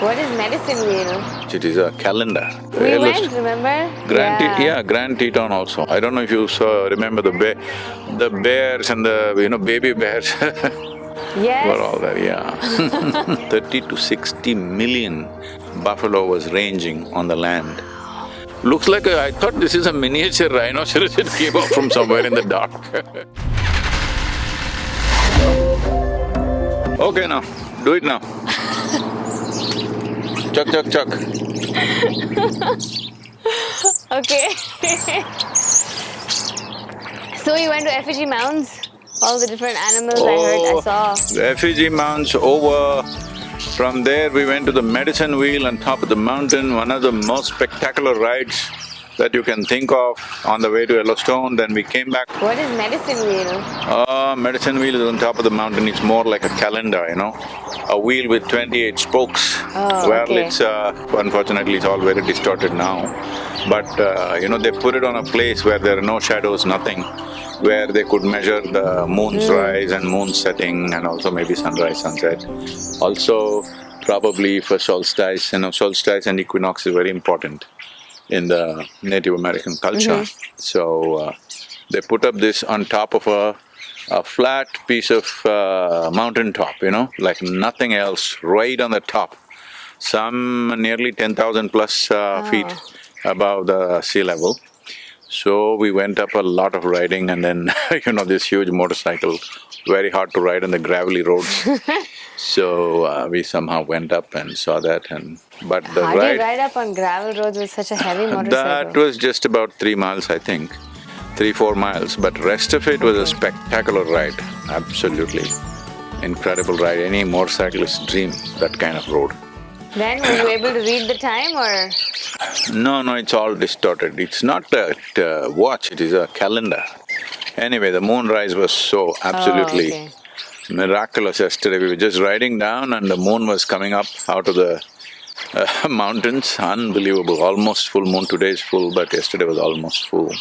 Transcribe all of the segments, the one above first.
What is medicine wheel? It is a calendar. We went, remember? Yeah, Grand Teton also. I don't know if you remember the bears and the baby bears Yes. were all there, yeah. 30 to 60 million buffalo was ranging on the land. Looks like I thought this is a miniature rhinoceros, it came up from somewhere in the dark. Okay now, do it now. Chuck, chuck, chuck. Okay. So you went to effigy mounds? All the different animals I saw. The effigy mounds over. From there we went to the medicine wheel on top of the mountain, one of the most spectacular rides that you can think of on the way to Yellowstone. Then we came back. What is medicine wheel? Medicine wheel is on top of the mountain. It's more like a calendar, a wheel with 28 spokes. Okay. It's unfortunately it's all very distorted now. But they put it on a place where there are no shadows, nothing, where they could measure the moon's rise and moon's setting, and also maybe sunrise, sunset. Also, probably for solstice, solstice and equinox is very important in the Native American culture. So, they put up this on top of a flat piece of mountain top, like nothing else, right on the top. Some nearly 10,000 plus feet above the sea level. So we went up a lot of riding, and then this huge motorcycle, very hard to ride on the gravelly roads. So we somehow went up and saw that, but the How do you ride up on gravel roads with such a heavy motorcycle? That was just about 3 miles, I think, 3-4 miles, but rest of it was a spectacular ride, absolutely. Incredible ride, any motorcyclist's dream, that kind of road. Then were you able to read the time or? No, it's all distorted. It's not a watch, it is a calendar. Anyway, the moonrise was so absolutely miraculous yesterday. We were just riding down and the moon was coming up out of the mountains. Unbelievable, almost full moon. Today is full, but yesterday was almost full.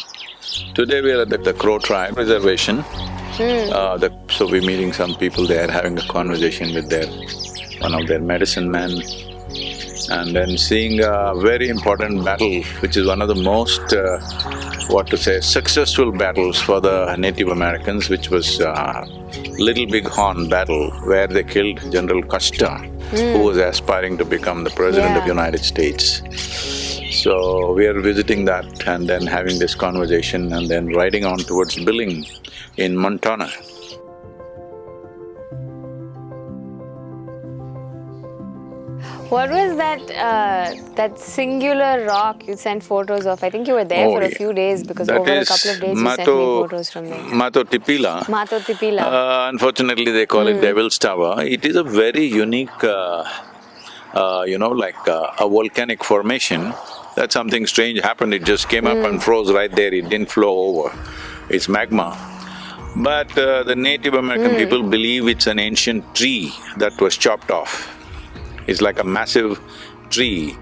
Today we are at the Crow Tribe Reservation. So we're meeting some people there, having a conversation with one of their medicine men, and then seeing a very important battle, which is one of the most, successful battles for the Native Americans, which was Little Big Horn battle, where they killed General Custer, who was aspiring to become the President of the United States. So we are visiting that and then having this conversation and then riding on towards Billing in Montana. What was that singular rock you sent photos of? I think you were there for a few days because over a couple of days you sent me photos from there. Matotipila. Matotipila. Unfortunately, they call it Devil's Tower. It is a very unique, a volcanic formation. That something strange happened, it just came up and froze right there, it didn't flow over. It's magma. But the Native American people believe it's an ancient tree that was chopped off. It's like a massive tree,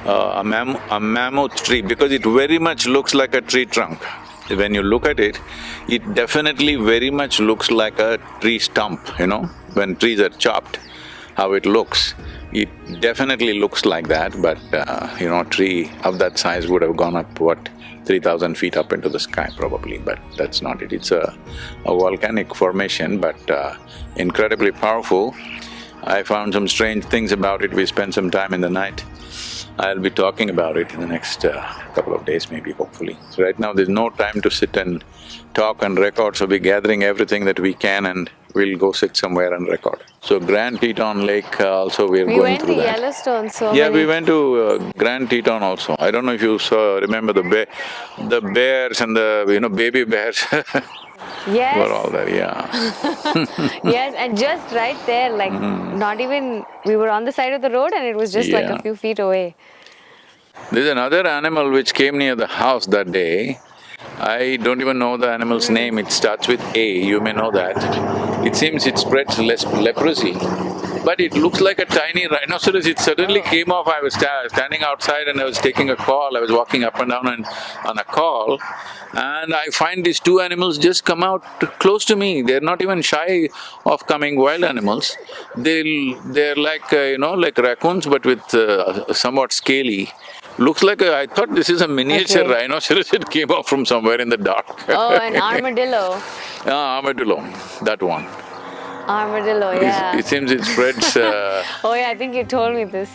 a mammoth tree, because it very much looks like a tree trunk. When you look at it, it definitely very much looks like a tree stump, when trees are chopped, how it looks. It definitely looks like that, but a tree of that size would have gone up, 3,000 feet up into the sky probably, but that's not it. It's a volcanic formation, but incredibly powerful. I found some strange things about it. We spent some time in the night. I'll be talking about it in the next couple of days maybe, hopefully. So right now there's no time to sit and talk and record, so we're gathering everything that we can and we'll go sit somewhere and record. So Grand Teton Lake also we're going through that. We went to Yellowstone, so yeah, we went to Grand Teton also. I don't know if you remember the bears and the baby bears Yes. were all there, yeah. Yes, and just right there, like not even… we were on the side of the road and it was just like a few feet away. There's another animal which came near the house that day. I don't even know the animal's name, it starts with A, you may know that. It seems it spreads leprosy. but it looks like a tiny rhinoceros. It suddenly came off. I was standing outside and I was taking a call. I was walking up and down on a call, and I find these two animals just come out close to me. They're not even shy of coming, wild animals. They're like, like raccoons, but with somewhat scaly. Looks like I thought this is a miniature Okay. rhinoceros. It came out from somewhere in the dark. Oh, an armadillo. Armadillo, that one. Armadillo, yeah. It seems it spreads… Oh yeah, I think you told me this.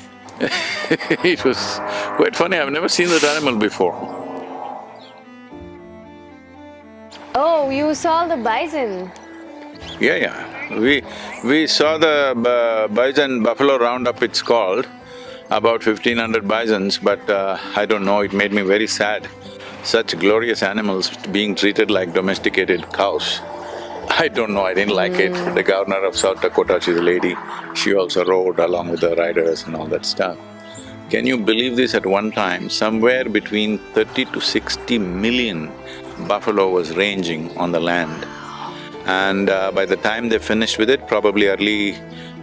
It was quite funny. I've never seen that animal before. Oh, you saw the bison. Yeah. We saw the bison buffalo roundup, it's called, about 1,500 bisons, but I don't know, it made me very sad. Such glorious animals being treated like domesticated cows. I don't know, I didn't like it. The governor of South Dakota, she's a lady, she also rode along with the riders and all that stuff. Can you believe this? At one time, somewhere between 30 to 60 million buffalo was ranging on the land. And by the time they finished with it, probably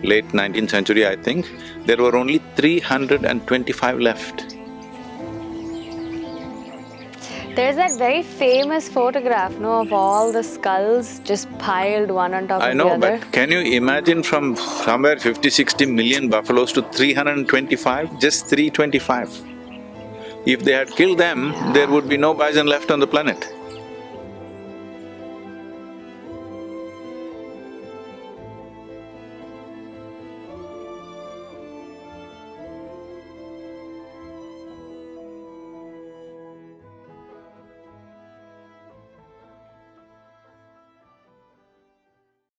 late 19th century, I think, there were only 325 left. There's that very famous photograph, no, of all the skulls just piled one on top I of know, the other. but can you imagine from somewhere 50-60 million buffaloes to 325? Just 325. If they had killed them, there would be no bison left on the planet.